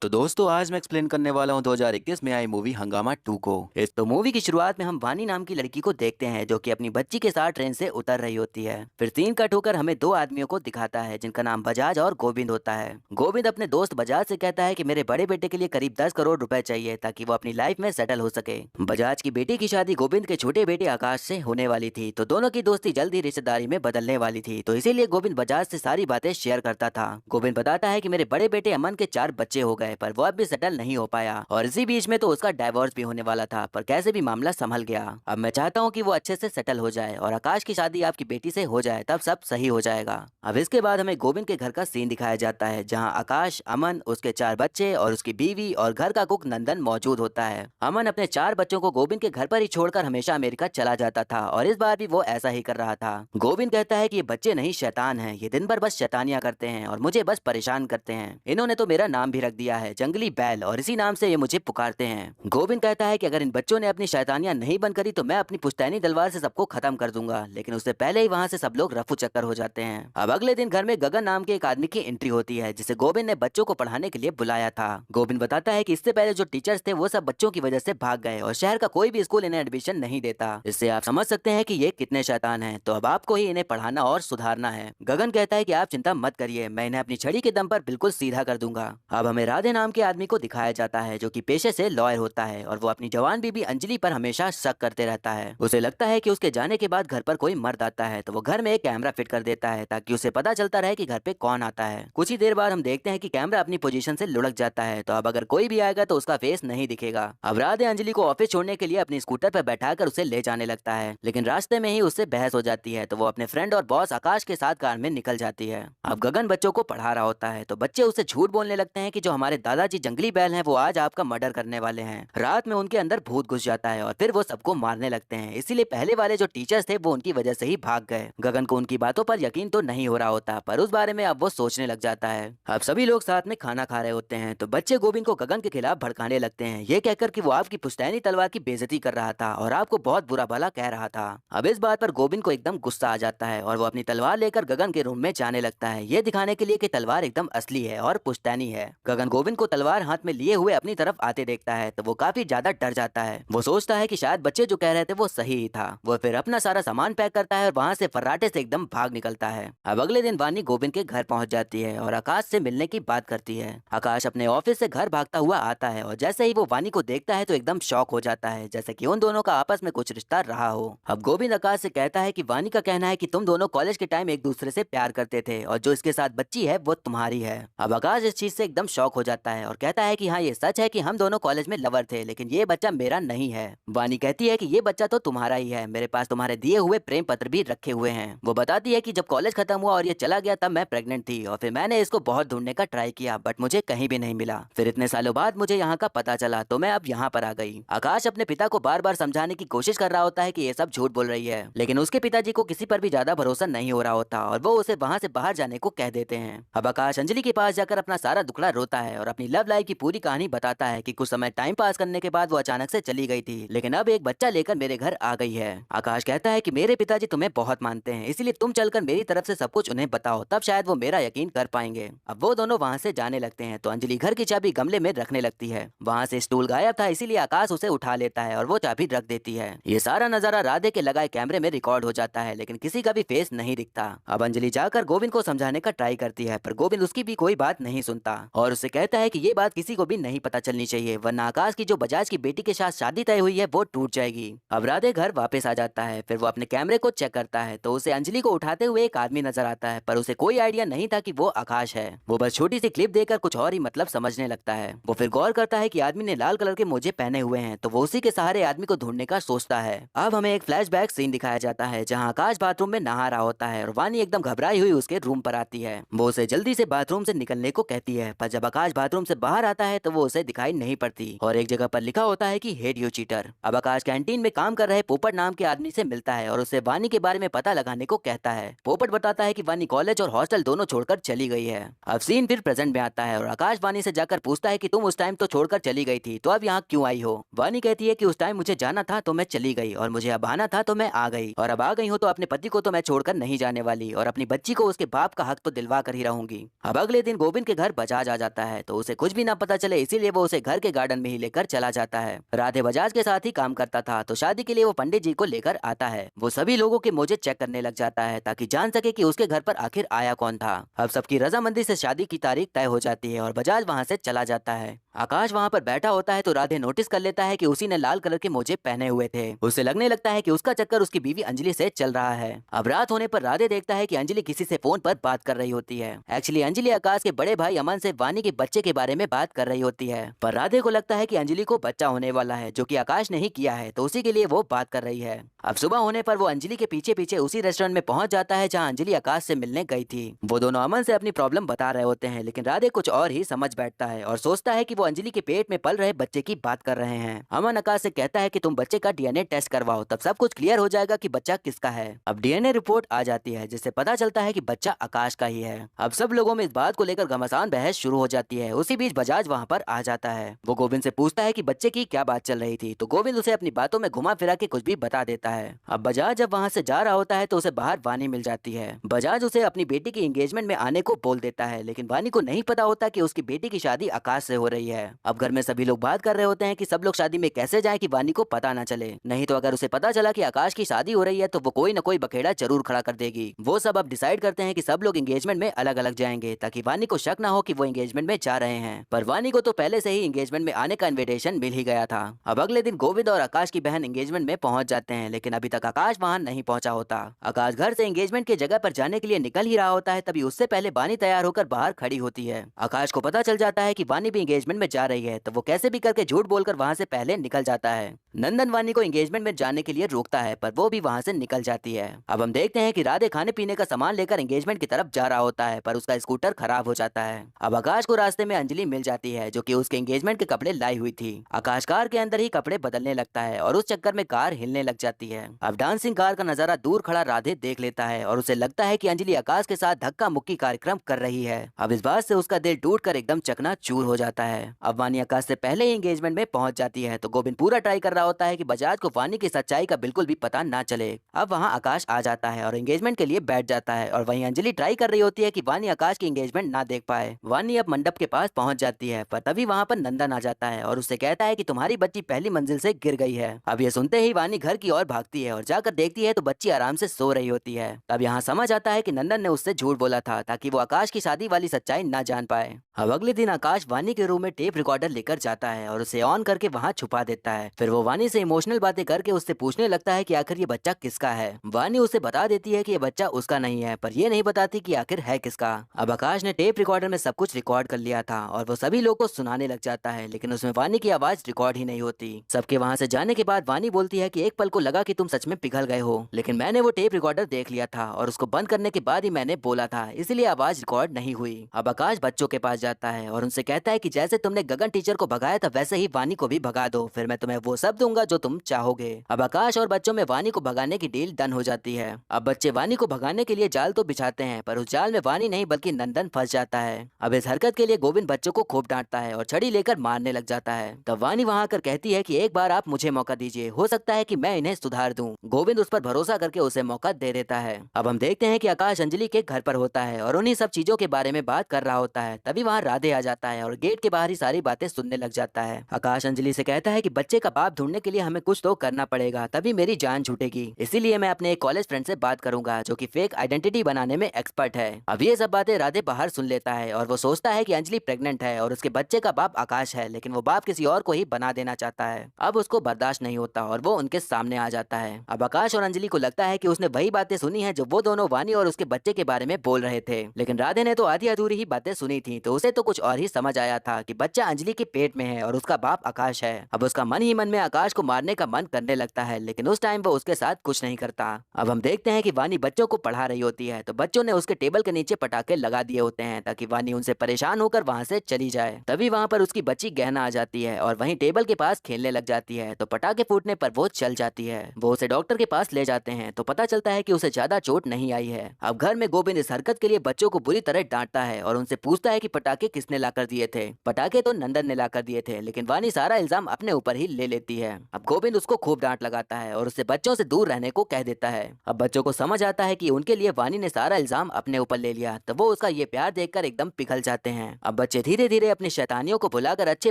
तो दोस्तों आज मैं एक्सप्लेन करने वाला हूँ 2021 में आई मूवी हंगामा 2 को। इस तो मूवी की शुरुआत में हम वानी नाम की लड़की को देखते हैं जो कि अपनी बच्ची के साथ ट्रेन से उतर रही होती है। फिर सीन कट होकर हमें दो आदमियों को दिखाता है जिनका नाम बजाज और गोविंद होता है। गोविंद अपने दोस्त बजाज से कहता है कि मेरे बड़े बेटे के लिए करीब 10 करोड़ रुपए चाहिए ताकि वो अपनी लाइफ में सेटल हो सके। बजाज की बेटी की शादी गोविंद के छोटे बेटे आकाश से होने वाली थी, तो दोनों की दोस्ती जल्द ही रिश्तेदारी में बदलने वाली थी, तो इसीलिए गोविंद बजाज से सारी बातें शेयर करता था। गोविंद बताता है कि मेरे बड़े बेटे अमन के 4 बच्चे हो गए पर वो अब भी सेटल नहीं हो पाया और इसी बीच में तो उसका डाइवोर्स भी होने वाला था, पर कैसे भी मामला संभल गया। अब मैं चाहता हूँ कि वो अच्छे से सेटल हो जाए और आकाश की शादी आपकी बेटी से हो जाए, तब सब सही हो जाएगा। अब इसके बाद हमें गोविंद के घर का सीन दिखाया जाता है जहाँ आकाश, अमन, उसके 4 बच्चे और उसकी बीवी और घर का कुक नंदन मौजूद होता है। अमन अपने 4 बच्चों को गोविंद के घर पर ही छोड़कर हमेशा अमेरिका चला जाता था और इस बार भी वो ऐसा ही कर रहा था। गोविंद कहता है कि ये बच्चे नहीं शैतान हैं, ये दिन भर बस शैतानियां करते हैं और मुझे बस परेशान करते हैं। इन्होंने तो मेरा नाम भी रख दिया है जंगली बैल और इसी नाम से ये मुझे पुकारते हैं। गोविंद कहता है कि अगर इन बच्चों ने अपनी शैतानियां नहीं बंद करी तो मैं अपनी पुश्तैनी तलवार से सबको खत्म कर दूंगा, लेकिन उससे पहले ही वहाँ से सब लोग रफू चक्कर हो जाते हैं। अब अगले दिन घर में गगन नाम के एक आदमी की एंट्री होती है जिसे गोविंद ने बच्चों को पढ़ाने के लिए बुलाया था। गोविंद बताता है कि इससे पहले जो टीचर्स थे वो सब बच्चों की वजह से भाग गए और शहर का कोई भी स्कूल इन्हें एडमिशन नहीं देता। इससे आप समझ सकते हैं कि ये कितने शैतान हैं, तो अब आपको ही इन्हें पढ़ाना और सुधारना है। गगन कहता है कि आप चिंता मत करिए, मैं इन्हें अपनी छड़ी के दम पर बिल्कुल सीधा कर दूंगा। अब हमें राधे नाम के आदमी को दिखाया जाता है जो कि पेशे से लॉयर होता है और वो अपनी जवान बीबी अंजलि पर हमेशा शक करते रहता है। उसे लगता है कि उसके जाने के बाद घर पर कोई मर्द आता है, तो वो घर में एक कैमरा फिट कर देता है ताकि उसे पता चलता रहे कि घर पे कौन आता है। कुछ ही देर बाद हम देखते हैं कि कैमरा अपनी पोजीशन से लुढ़क जाता है, तो अब अगर कोई भी आएगा तो उसका फेस नहीं दिखेगा। अब राधे अंजलि को ऑफिस छोड़ने के लिए अपनी स्कूटर पर बैठाकर उसे ले जाने लगता है, लेकिन रास्ते में ही उससे बहस हो जाती है, तो वो अपने फ्रेंड और बॉस आकाश के साथ कार में निकल जाती है। अब गगन बच्चों को पढ़ा रहा होता है, तो बच्चे उसे झूठ बोलने लगते हैं कि जो हमारे दादाजी जंगली बैल हैं वो आज आपका मर्डर करने वाले हैं। रात में उनके अंदर भूत घुस जाता है और फिर वो सबको मारने लगते हैं, इसीलिए पहले वाले जो टीचर्स थे वो उनकी वजह से ही भाग गए। गगन को उनकी बातों पर यकीन तो नहीं हो रहा होता, पर उस बारे में अब वो सोचने लग जाता है। अब सभी लोग साथ में खाना खा रहे होते हैं, तो बच्चे गोविंद को गगन के खिलाफ भड़काने लगते हैं, ये कहकर कि वो आपकी पुश्तैनी तलवार की बेइज्जती कर रहा था और आपको बहुत बुरा भला कह रहा था। अब इस बात पर गोविंद को एकदम गुस्सा आ जाता है और वो अपनी तलवार लेकर गगन के रूम में जाने लगता है, ये दिखाने के लिए कि तलवार एकदम असली है और पुश्तैनी है। गगन गोविंद को तलवार हाथ में लिए हुए अपनी तरफ आते देखता है, तो वो काफी ज्यादा डर जाता है। वो सोचता है कि शायद बच्चे जो कह रहे थे वो सही ही था। वो फिर अपना सारा सामान पैक करता है और वहाँ से फर्राटे से एकदम भाग निकलता है। अब अगले दिन वानी गोविंद के घर पहुंच जाती है और आकाश से मिलने की बात करती है। आकाश अपने ऑफिस से घर भागता हुआ आता है और जैसे ही वो वानी को देखता है तो एकदम शॉक हो जाता है, जैसे कि उन दोनों का आपस में कुछ रिश्ता रहा हो। अब गोविंद आकाश से कहता है कि वानी का कहना है कि तुम दोनों कॉलेज के टाइम एक दूसरे से प्यार करते थे और जो इसके साथ बच्ची है वो तुम्हारी है। अब आकाश इस चीज से एकदम शॉक हो जाता है और कहता है कि हाँ ये सच है कि हम दोनों कॉलेज में लवर थे, लेकिन ये बच्चा मेरा नहीं है। वानी कहती है कि ये बच्चा तो तुम्हारा ही है, मेरे पास तुम्हारे दिए हुए प्रेम पत्र भी रखे हुए हैं। वो बताती है कि जब कॉलेज खत्म हुआ और ये चला गया तब मैं प्रेग्नेंट थी और फिर मैंने इसको बहुत ढूंढने का ट्राई किया बट मुझे कहीं भी नहीं मिला। फिर इतने सालों बाद मुझे यहाँ का पता चला तो मैं अब यहाँ पर आ गई। आकाश अपने पिता को बार बार समझाने की कोशिश कर रहा होता है कि ये सब झूठ बोल रही है, लेकिन उसके पिताजी को किसी पर भी ज्यादा भरोसा नहीं हो रहा होता और वो उसे वहाँ से बाहर जाने को कह देते हैं। अब आकाश अंजलि के पास जाकर अपना सारा दुखड़ा रोता है और अपनी लव लाइफ की पूरी कहानी बताता है कि कुछ समय टाइम पास करने के बाद वो अचानक से चली गई थी, लेकिन अब एक बच्चा लेकर मेरे घर आ गई है। आकाश कहता है कि मेरे पिताजी तुम्हें बहुत मानते हैं, इसलिए तुम चलकर मेरी तरफ से सब कुछ उन्हें बताओ, तब शायद वो मेरा यकीन कर पाएंगे। अब वो दोनों वहाँ से जाने लगते हैं तो अंजलि घर की चाबी गमले में रखने लगती है। वहाँ से स्टूल गायब था, इसीलिए आकाश उसे उठा लेता है और वो चाबी रख देती है। ये सारा नजारा राधे के लगाए कैमरे में रिकॉर्ड हो जाता है, लेकिन किसी का भी फेस नहीं दिखता। अब अंजलि जाकर गोविंद को समझाने का ट्राई करती है, पर गोविंद उसकी भी कोई बात नहीं सुनता और उसे कहता है कि ये बात किसी को भी नहीं पता चलनी चाहिए, वरना आकाश की जो बजाज की बेटी के साथ शादी तय हुई है वो टूट जाएगी। अब राधे घर वापस आ जाता है, फिर वो अपने कैमरे को चेक करता है तो उसे अंजलि को उठाते हुए एक आदमी नजर आता है, पर उसे कोई आइडिया नहीं था कि वो आकाश है। वो बस छोटी सी क्लिप देखकर कुछ और ही मतलब समझने लगता है। वो फिर गौर करता है कि आदमी ने लाल कलर के मोजे पहने हुए हैं, तो वो उसी के सहारे आदमी को ढूंढने का सोचता है। अब हमें एक फ्लैशबैक सीन दिखाया जाता है जहाँ आकाश बाथरूम में नहा रहा होता है और वानी एकदम घबराई हुई उसके रूम पर आती है। वो उसे जल्दी से बाथरूम से निकलने को कहती है, पर जब आकाश बाथरूम से बाहर आता है तो वो उसे दिखाई नहीं पड़ती और एक जगह पर लिखा होता है कि हेट यू चीटर। अब आकाश कैंटीन में काम कर रहे पोपट नाम के आदमी से मिलता है और उससे वानी के बारे में पता लगाने को कहता है। पोपट बताता है कि वानी कॉलेज और हॉस्टल दोनों छोड़कर चली गई है। अब सीन फिर प्रेजेंट में आता है और आकाश वानी से जाकर पूछता है कि तुम उस टाइम तो छोड़कर चली गई थी, तो अब यहाँ क्यों आई हो? वानी कहती है कि उस टाइम मुझे जाना था तो मैं चली गई और मुझे अब आना था तो मैं आ गई, और अब आ गई हूँ तो अपने पति को तो मैं छोड़कर नहीं जाने वाली और अपनी बच्ची को उसके बाप का हक तो दिलवा कर ही रहूंगी। अब अगले दिन गोविंद के घर बजाज आ जाता है, तो उसे कुछ भी ना पता चले, इसीलिए वो उसे घर के गार्डन में ही लेकर चला जाता है। राधे बजाज के साथ ही काम करता था, तो शादी के लिए वो पंडित जी को लेकर आता है। वो सभी लोगों के मोजे चेक करने लग जाता है ताकि जान सके कि उसके घर पर आखिर आया कौन था। अब सबकी रजामंदी से शादी की तारीख तय हो जाती है और बजाज वहाँ से चला जाता है। आकाश वहाँ पर बैठा होता है तो राधे नोटिस कर लेता है कि उसी ने लाल कलर के मोजे पहने हुए थे। उसे लगने लगता है कि उसका चक्कर उसकी बीवी अंजलि से चल रहा है। अब रात होने पर राधे देखता है कि अंजलि किसी से फोन पर बात कर रही होती है। एक्चुअली अंजलि आकाश के बड़े भाई अमन से वानी के बच्चे के बारे में बात कर रही होती है, पर राधे को लगता है कि अंजलि को बच्चा होने वाला है जो कि आकाश ने ही किया है, तो उसी के लिए वो बात कर रही है। अब सुबह होने पर वो अंजलि के पीछे पीछे उसी रेस्टोरेंट में पहुंच जाता है जहां अंजलि आकाश से मिलने गई थी। वो दोनों अमन से अपनी प्रॉब्लम बता रहे होते हैं, लेकिन राधे कुछ और ही समझ बैठता है और सोचता है कि वो अंजलि के पेट में पल रहे बच्चे की बात कर रहे हैं। अमन आकाश से कहता है कि तुम बच्चे का डीएनए टेस्ट करवाओ, तब सब कुछ क्लियर हो जाएगा कि बच्चा किसका है। अब डीएनए रिपोर्ट आ जाती है जिससे पता चलता है कि बच्चा आकाश का ही है। अब सब लोगों में इस बात को लेकर घमासान बहस शुरू हो जाती है। उसी बीच बजाज वहाँ पर आ जाता है। वो गोविंद से पूछता है कि बच्चे की क्या बात चल रही थी, तो गोविंद उसे अपनी बातों में घुमा फिरा के कुछ भी बता देता है। अब बजाज जब वहाँ से जा रहा होता है तो उसे बाहर वानी मिल जाती है। बजाज उसे अपनी बेटी की एंगेजमेंट में आने को बोल देता है, लेकिन वानी को नहीं पता होता कि उसकी बेटी की शादी आकाश से हो रही है। अब घर में सभी लोग बात कर रहे होते हैं कि सब लोग शादी में कैसे जाएं कि वानी को पता ना चले, नहीं तो अगर उसे पता चला कि आकाश की शादी हो रही है तो वो कोई न कोई बखेड़ा जरूर खड़ा कर देगी। वो सब अब डिसाइड करते हैं कि सब लोग एंगेजमेंट में अलग अलग जाएंगे ताकि वानी को शक ना हो कि वो एंगेजमेंट में जा रहे हैं। पर वानी को तो पहले से ही एंगेजमेंट में आने का इन्विटेशन मिल ही गया था। अब अगले दिन गोविंद और आकाश की बहन एंगेजमेंट में पहुंच जाते हैं, लेकिन अभी तक आकाश वहां नहीं पहुंचा होता। आकाश घर से एंगेजमेंट की जगह पर जाने के लिए निकल ही रहा होता है, तभी उससे पहले वानी तैयार होकर बाहर खड़ी होती है। आकाश को पता चल जाता है कि वानी भी एंगेजमेंट में जा रही है, तो वो कैसे भी करके झूठ बोलकर वहां से पहले निकल जाता है। नंदन वानी को एंगेजमेंट में जाने के लिए रोकता है, पर वो भी वहां से निकल जाती है। अब हम देखते हैं कि राधे खाने पीने का सामान लेकर एंगेजमेंट की तरफ जा रहा होता है, पर उसका स्कूटर खराब हो जाता है। अब आकाश को रास्ते में अंजलि मिल जाती है जो कि उसके एंगेजमेंट के कपड़े लाई हुई थी। आकाश कार के अंदर ही कपड़े बदलने लगता है और उस चक्कर में कार हिलने लग जाती है। अब डांसिंग कार का नजारा दूर खड़ा राधे देख लेता है और उसे लगता है कि अंजलि आकाश के साथ धक्का मुक्की कार्यक्रम कर रही है। अब इस बात से उसका दिल टूटकर एकदम चकनाचूर हो जाता है। अब वानी आकाश से पहले ही एंगेजमेंट में पहुंच जाती है, तो गोविंद पूरा ट्राई कर रहा होता है कि बजाज को वानी की सच्चाई का बिल्कुल भी पता ना चले। अब वहाँ आकाश आ जाता है और एंगेजमेंट के लिए बैठ जाता है, और वहीं अंजलि ट्राई कर रही होती है कि वानी आकाश की एंगेजमेंट ना देख पाए। वानी अब मंडप के पास पहुंच जाती है, पर तभी वहाँ पर नंदन आ जाता है और उससे कहता है कि तुम्हारी बच्ची पहली मंजिल से गिर गई है। अब ये सुनते ही वानी घर की ओर भागती है और जाकर देखती है तो बच्ची आराम से सो रही होती है। तब यहाँ समझ आता है कि नंदन ने उससे झूठ बोला था ताकि वो आकाश की शादी वाली सच्चाई ना जान पाए। अब अगले दिन आकाश वानी के रूम में टेप रिकॉर्डर लेकर जाता है और उसे ऑन करके वहाँ छुपा देता है। फिर वो वानी से इमोशनल बातें करके उससे पूछने लगता है कि आखिर ये बच्चा किसका है। वानी उसे बता देती है कि ये बच्चा उसका नहीं है, पर ये नहीं बताती कि आखिर है किसका। अब आकाश ने टेप रिकॉर्डर में सब कुछ रिकॉर्ड कर लिया था और वो सभी लोग को सुनाने लग जाता है, लेकिन उसमें वानी की आवाज रिकॉर्ड ही नहीं होती। सबके वहाँ से जाने के बाद वानी बोलती है कि एक पल को लगा कि तुम सच में पिघल गए हो, लेकिन मैंने वो टेप रिकॉर्डर देख लिया था और उसको बंद करने के बाद ही मैंने बोला था, इसलिए आवाज रिकॉर्ड नहीं हुई। अब आकाश बच्चों के पास जाता है और उनसे कहता है कि जैसे तुमने गगन टीचर को भगाया था वैसे ही वानी को भी भगा दो, फिर मैं तुम्हें वो सब दूंगा जो तुम चाहोगे। अब आकाश और बच्चों में वानी को भगाने की डील डन हो जाती है। अब बच्चे वानी को भगाने के लिए जाल तो बिछाते हैं, पर उस जाल में वानी नहीं बल्कि नंदन फंस जाता है। अब इस हरकत के लिए गोविंद बच्चों को खूब डांटता है और छड़ी लेकर मारने लग जाता है। तब वानी वहाँ आकर कहती है कि एक बार आप मुझे मौका दीजिए, हो सकता है कि मैं इन्हें सुधार दूं। गोविंद उस पर भरोसा करके उसे मौका दे देता है। अब हम देखते हैं कि आकाश अंजलि के घर पर होता है और उन्हीं सब चीजों के बारे में बात कर रहा होता है। तभी वहाँ राधे आ जाता है और गेट के बाहर ही सारी बातें सुनने लग जाता है। आकाश अंजलि से कहता है कि बच्चे का बाप ढूंढने के लिए हमें कुछ तो करना पड़ेगा, तभी मेरी जान छूटेगी। इसीलिए मैं अपने एक कॉलेज फ्रेंड से बात करूंगा जो कि फेक आइडेंटिटी बनाने में एक्सपर्ट है। अब ये सब बातें राधे बाहर सुन लेता है और वो सोचता है कि अंजलि प्रेग्नेंट है और उसके बच्चे का बाप आकाश है, लेकिन वो बाप किसी और को ही बना देना चाहता है। अब उसको बर्दाश्त नहीं होता और वो उनके सामने आ जाता है। अब आकाश और अंजलि को लगता है कि उसने वही बातें सुनी है जो वो दोनों वानी और उसके बच्चे के बारे में बोल रहे थे, लेकिन राधे ने तो आधी अधूरी ही बातें सुनी थी, तो उसे तो कुछ और ही समझ आया था कि बच्चा अंजलि के पेट में है और उसका बाप आकाश है। अब उसका मन ही मन में आकाश को मारने का मन करने लगता है, लेकिन उस टाइम वो उसके साथ कुछ नहीं करता। अब हम देखते हैं कि वानी बच्चों को पढ़ा रही होती है, तो बच्चों ने उसके टेबल के नीचे पटाखे लगा दिए होते हैं ताकि वानी उनसे परेशान होकर वहाँ से चली जाए। तभी वहाँ पर उसकी बच्ची गहना आ जाती है और वहीं टेबल के पास खेलने लग जाती है, तो पटाखे फूटने पर वो चल जाती है। वो उसे डॉक्टर के पास ले जाते हैं तो पता चलता है कि उसे ज्यादा चोट नहीं आई है। अब घर में गोविंद इस हरकत के लिए बच्चों को बुरी तरह डांटता है और उनसे पूछता है कि पटाखे किसने लाकर दिए थे। पटाखे के तो नंदन ने लाकर दिए थे, लेकिन वानी सारा इल्जाम अपने ऊपर ही ले लेती है। अब गोविंद उसको खूब डांट लगाता है और उससे बच्चों से दूर रहने को कह देता है। अब बच्चों को समझ आता है कि उनके लिए वानी ने सारा इल्जाम अपने ऊपर ले लिया, तो वो उसका ये प्यार देखकर एकदम पिघल जाते हैं। अब बच्चे धीरे धीरे अपनी शैतानियों को भुलाकर अच्छे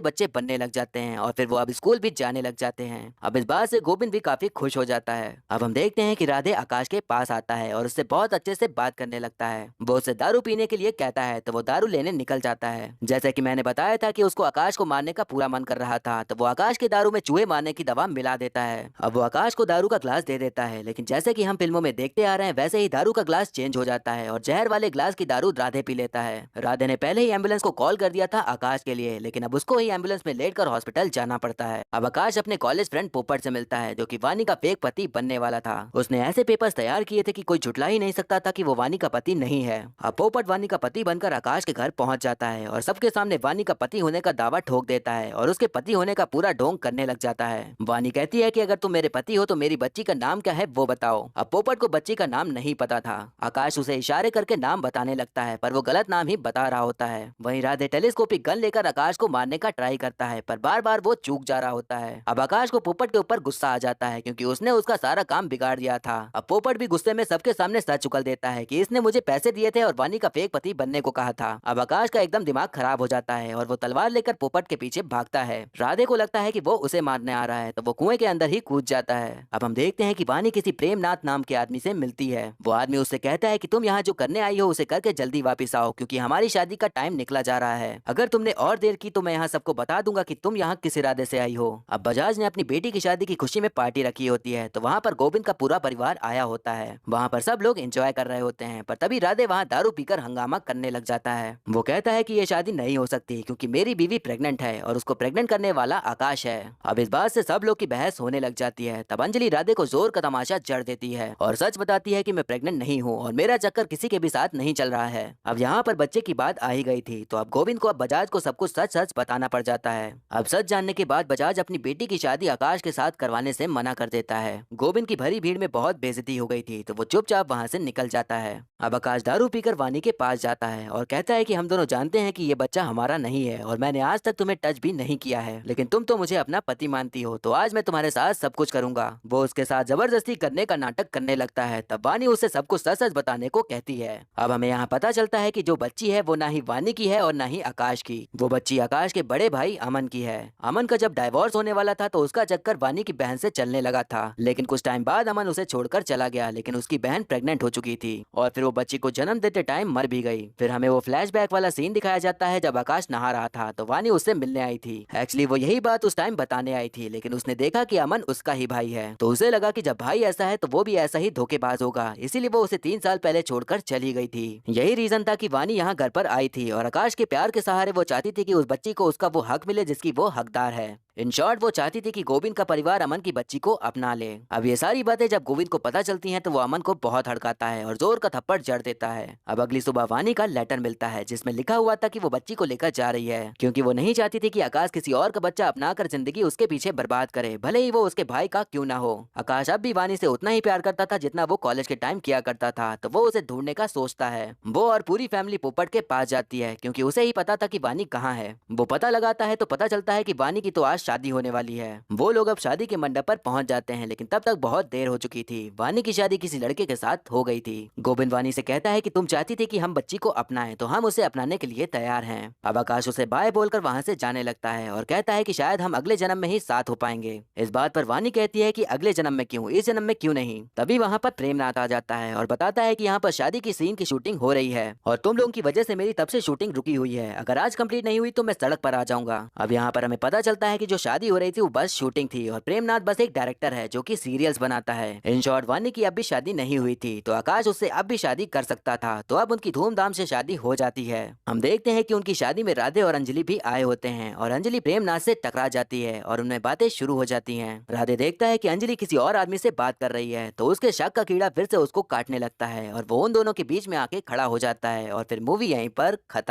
बच्चे बनने लग जाते हैं और फिर वो अब स्कूल भी जाने लग जाते हैं। अब इस बात से गोविंद भी काफी खुश हो जाता है। अब हम देखते हैं कि राधे आकाश के पास आता है और उससे बहुत अच्छे से बात करने लगता है। वो उससे दारू पीने के लिए कहता है तो वो दारू लेने निकल जाता है। जैसे कि मैंने बताया था कि उसको आकाश को मारने का पूरा मन कर रहा था, तो वो आकाश के दारू में चूहे मारने की दवा मिला देता है। अब वो आकाश को दारू का ग्लास दे देता है, लेकिन जैसे कि हम फिल्मों में देखते आ रहे हैं वैसे ही दारू का ग्लास चेंज हो जाता है और जहर वाले ग्लास की दारू राधे पी लेता है। राधे ने पहले ही एम्बुलेंस को कॉल कर दिया था आकाश के लिए, लेकिन अब उसको ही एम्बुलेंस में लेटकर हॉस्पिटल जाना पड़ता है। अब आकाश अपने कॉलेज फ्रेंड पोपट से मिलता है, जो कि वानी का फेक पति बनने वाला था। उसने ऐसे पेपर्स तैयार किए थे कि कोई झुटला ही नहीं सकता था कि वो वानी का पति नहीं है। अब पोपट वानी का पति बनकर आकाश के घर पहुंच जाता है और सबके सामने वानी का पति होने का दावा ठोक देता है और उसके पति होने का पूरा ढोंग करने लग जाता है। वानी कहती है कि अगर तुम मेरे पति हो तो मेरी बच्ची का नाम क्या है वो बताओ। अब पोपट को बच्ची का नाम नहीं पता था। आकाश उसे इशारे करके नाम बताने लगता है, पर वो गलत नाम ही बता रहा होता है। वहीं राधे टेलीस्कोपिक गन लेकर आकाश को मारने का ट्राई करता है, पर बार बार वो चूक जा रहा होता है। अब आकाश को पोपट के ऊपर गुस्सा आ जाता है क्योंकि उसने उसका सारा काम बिगाड़ दिया था। अब पोपट भी गुस्से में सबके सामने सच उगल देता है कि इसने मुझे पैसे दिए थे और वानी का फेक पति बनने को कहा था। अब आकाश का एकदम दिमाग खराब हो जाता है और वो तलवार लेकर पोपट के पीछे भागता है। राधे को लगता है कि वो उसे मारने आ रहा है, तो वो कुएं के अंदर ही कूद जाता है। अब हम देखते हैं कि वानी किसी प्रेमनाथ नाम के आदमी से मिलती है। वो आदमी उससे कहता है कि तुम यहाँ जो करने आई हो उसे करके जल्दी वापस आओ, क्योंकि हमारी शादी का टाइम निकला जा रहा है। अगर तुमने और देर की तो मैं यहाँ सबको बता दूंगा कि तुम यहाँ किस इरादे से आई हो। अब बजाज ने अपनी बेटी की शादी की खुशी में पार्टी रखी होती है, तो वहाँ पर गोविंद का पूरा परिवार आया होता है। वहाँ पर सब लोग एंजॉय कर रहे होते हैं, पर तभी राधे वहाँ दारू पीकर हंगामा करने लग जाता है। वो कहता है कि ये शादी नहीं हो सकती क्योंकि मेरी बीवी प्रेग्नेंट है और उसको प्रेग्नेंट करने वाला आकाश है। अब इस बात से सब लोग की बहस होने लग जाती है। तब अंजलि राधे को जोर का तमाशा जड़ देती है और सच बताती है कि मैं प्रेग्नेंट नहीं हूँ और मेरा चक्कर किसी के भी साथ नहीं चल रहा है। अब यहाँ पर बच्चे की बात आ ही गई थी, तो अब गोविंद को अब बजाज को सब कुछ सच सच बताना पड़ जाता है। अब सच जानने के बाद बजाज अपनी बेटी की शादी आकाश के साथ करवाने से मना कर देता है। गोविंद की भरी भीड़ में बहुत बेइज्जती हो गई थी, तो वो चुपचाप वहाँ से निकल जाता है। अब आकाश दारू पीकर वानी के पास जाता है और कहता है कि हम दोनों जानते हैं कि ये बच्चा हमारा नहीं है और मैंने आज तक तुम्हें टच भी नहीं किया है, लेकिन तुम तो मुझे अपना पति मानती हो, तो आज मैं तुम्हारे साथ सब कुछ करूंगा। वो उसके साथ जबरदस्ती करने का नाटक करने लगता है। तब वानी उसे सब कुछ सच सच बताने को कहती है। अब हमें यहाँ पता चलता है कि जो बच्ची है वो ना ही वानी की है और ना ही आकाश की। वो बच्ची आकाश के बड़े भाई अमन की है। अमन का जब डाइवोर्स होने वाला था तो उसका चक्कर वानी की बहन से चलने लगा था, लेकिन कुछ टाइम बाद अमन उसे छोड़कर चला गया, लेकिन उसकी बहन प्रेग्नेंट हो चुकी थी और फिर वो बच्ची को जन्म देते टाइम मर भी गई। फिर हमें वो फ्लैशबैक वाला सीन दिखाया जाता है जब आकाश नहा रहा था, तो वानी उससे मिलने आई थी। एक्चुअली वो यही बात उस टाइम बताने आई थी, लेकिन उसने देखा कि अमन उसका ही भाई है, तो उसे लगा कि जब भाई ऐसा है तो वो भी ऐसा ही धोखेबाज होगा, इसीलिए वो उसे 3 साल पहले छोड़कर चली गई थी। यही रीजन था कि वानी यहाँ घर पर आई थी और आकाश के प्यार के सहारे वो चाहती थी कि उस बच्ची को उसका वो हक मिले जिसकी वो हकदार है। इन शॉर्ट वो चाहती थी कि गोविंद का परिवार अमन की बच्ची को अपना ले। अब ये सारी बातें जब गोविंद को पता चलती हैं तो वो अमन को बहुत हड़काता है और जोर का थप्पड़ जड़ देता है। अब अगली सुबह वानी का लेटर मिलता है जिसमें लिखा हुआ था कि वो बच्ची को लेकर जा रही है, क्योंकि वो नहीं चाहती थी कि आकाश किसी और का बच्चा अपनाकर जिंदगी उसके पीछे बर्बाद करे, भले ही वो उसके भाई का क्यों ना हो। आकाश अब भी वानी से उतना ही प्यार करता था जितना वो कॉलेज के टाइम किया करता था, तो वो उसे ढूंढने का सोचता है। वो और पूरी फैमिली पोपट के पास जाती है क्योंकि उसे ही पता था कि वानी कहाँ है। वो पता लगाता है तो पता चलता है कि वानी की तो आज शादी होने वाली है। वो लोग अब शादी के मंडप पर पहुंच जाते हैं, लेकिन तब तक बहुत देर हो चुकी थी। वानी की शादी किसी लड़के के साथ हो गई थी। गोविंद वानी से कहता है कि तुम चाहती थी कि हम बच्ची को अपनाएं, तो हम उसे अपनाने के लिए तैयार हैं। अब आकाश उसे बाय बोलकर वहां से जाने लगता है और कहता है कि शायद हम अगले जन्म में ही साथ हो पाएंगे। इस बात पर वानी कहती है कि अगले जन्म में क्यों, इस जन्म में क्यों नहीं। तभी वहाँ पर प्रेमनाथ आ जाता है और बताता है कि यहाँ पर शादी की सीन की शूटिंग हो रही है और तुम लोगों की वजह से मेरी तब से शूटिंग रुकी हुई है। अगर आज कंप्लीट नहीं हुई तो मैं सड़क पर आ जाऊंगा। अब यहाँ पर हमें पता चलता है कि जो शादी हो रही थी वो बस शूटिंग थी और प्रेमनाथ बस एक डायरेक्टर है जो कि सीरियल्स बनाता है। इन शॉर्ट वानी की अब भी शादी नहीं हुई थी, तो आकाश उससे अब भी शादी कर सकता था, तो अब उनकी धूमधाम से शादी हो जाती है। हम देखते हैं कि उनकी शादी में राधे और अंजलि भी आए होते हैं और अंजलि प्रेमनाथ से टकरा जाती है और उनमें बातें शुरू हो जाती हैं। राधे देखता है कि अंजलि किसी और आदमी से बात कर रही है, तो उसके शक का कीड़ा फिर से उसको काटने लगता है और वो उन दोनों के बीच में आके खड़ा हो जाता है और फिर मूवी यहीं पर खत्म।